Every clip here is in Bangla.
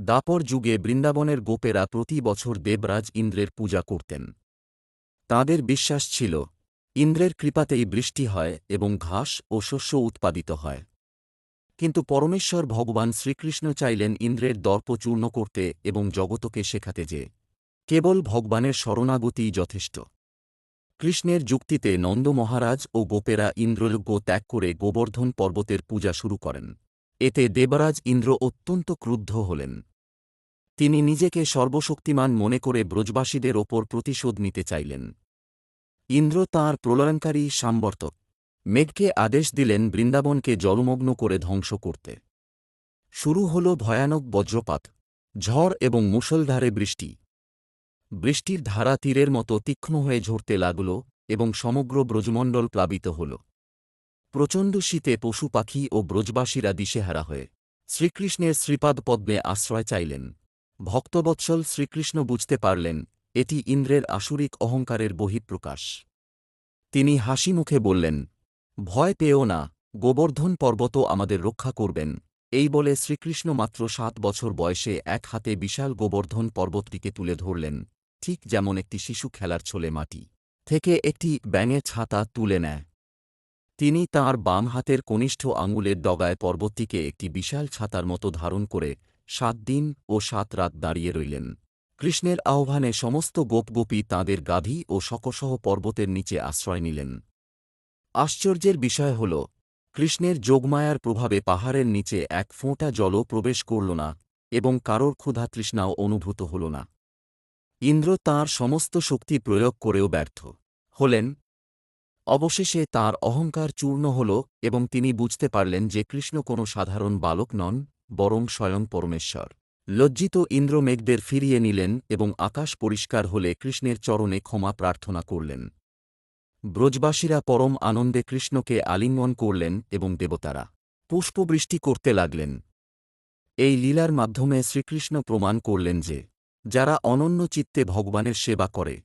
দাপর যুগে বৃন্দাবনের গোপেরা প্রতি বছর দেবরাজ ইন্দ্রের পূজা করতেন। তাঁদের বিশ্বাস ছিল, ইন্দ্রের কৃপাতেই বৃষ্টি হয় এবং ঘাস ও শস্য উৎপাদিত হয়। কিন্তু পরমেশ্বর ভগবান শ্রীকৃষ্ণ চাইলেন ইন্দ্রের দর্প চূর্ণ করতে এবং জগতকে শেখাতে যে কেবল ভগবানের শরণাগতিই যথেষ্ট। কৃষ্ণের যুক্তিতে নন্দ মহারাজ ও গোপেরা ইন্দ্রলোক ত্যাগ করে গোবর্ধন পর্বতের পূজা শুরু করেন। এতে দেবরাজ ইন্দ্র অত্যন্ত ক্রুদ্ধ হলেন। তিনি নিজেকে সর্বশক্তিমান মনে করে ব্রজবাসীদের ওপর প্রতিশোধ নিতে চাইলেন। ইন্দ্র তাঁর প্রলয়ঙ্কারী সাম্বর্তক মেঘকে আদেশ দিলেন বৃন্দাবনকে জলমগ্ন করে ধ্বংস করতে। শুরু হল ভয়ানক বজ্রপাত, ঝড় এবং মুষলধারে বৃষ্টি। বৃষ্টির ধারা তীরের মতো তীক্ষ্ণ হয়ে ঝরতে লাগল এবং সমগ্র ব্রজমণ্ডল প্লাবিত হল। প্রচণ্ড শীতে পশু পাখি ও ব্রজবাসীরা দিশেহারা হয়ে শ্রীকৃষ্ণের শ্রীপাদ পদ্মে আশ্রয় চাইলেন। ভক্তবৎসল শ্রীকৃষ্ণ বুঝতে পারলেন, এটি ইন্দ্রের আসুরিক অহংকারের বহিঃপ্রকাশ। তিনি হাসিমুখে বললেন, ভয় পেও না, গোবর্ধন পর্বত আমাদের রক্ষা করবেন। এই বলে শ্রীকৃষ্ণ মাত্র ৭ বছর বয়সে এক হাতে বিশাল গোবর্ধন পর্বতটিকে তুলে ধরলেন, ঠিক যেমন একটি শিশু খেলার ছলে মাটি থেকে একটি ব্যাঙের ছাতা তুলে নেয়। তিনি তাঁর বাম হাতের কনিষ্ঠ আঙুলের ডগায় পর্বতটিকে একটি বিশাল ছাতার মতো ধারণ করে ৭ দিন ও ৭ রাত দাঁড়িয়ে রইলেন। কৃষ্ণের আহ্বানে সমস্ত গোপগোপী তাঁদের গাভী ও শকসহ পর্বতের নিচে আশ্রয় নিলেন। আশ্চর্যের বিষয় হল, কৃষ্ণের যোগমায়ার প্রভাবে পাহাড়ের নিচে এক ফোঁটা জলও প্রবেশ করল না এবং কারোর ক্ষুধাতৃষ্ণাও অনুভূত হল না। ইন্দ্র তাঁর সমস্ত শক্তি প্রয়োগ করেও ব্যর্থ হলেন। অবশেষে তাঁর অহংকার চূর্ণ হল এবং তিনি বুঝতে পারলেন যে কৃষ্ণ কোনো সাধারণ বালক নন, বরং স্বয়ং পরমেশ্বর। লজ্জিত ইন্দ্র মেঘদের ফিরিয়ে নিলেন এবং আকাশ পরিষ্কার হলে কৃষ্ণের চরণে ক্ষমা প্রার্থনা করলেন। ব্রজবাসীরা পরম আনন্দে কৃষ্ণকে আলিঙ্গন করলেন এবং দেবতারা পুষ্পবৃষ্টি করতে লাগলেন। এই লীলার মাধ্যমে শ্রীকৃষ্ণ প্রমাণ করলেন যে, যারা অনন্য চিত্তে ভগবানের সেবা করে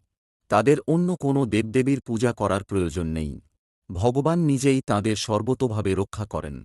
তাদের অন্য কোনো দেবদেবীর পূজা করার প্রয়োজন নেই। ভগবান নিজেই তাঁদের সর্বতোভাবে রক্ষা করেন।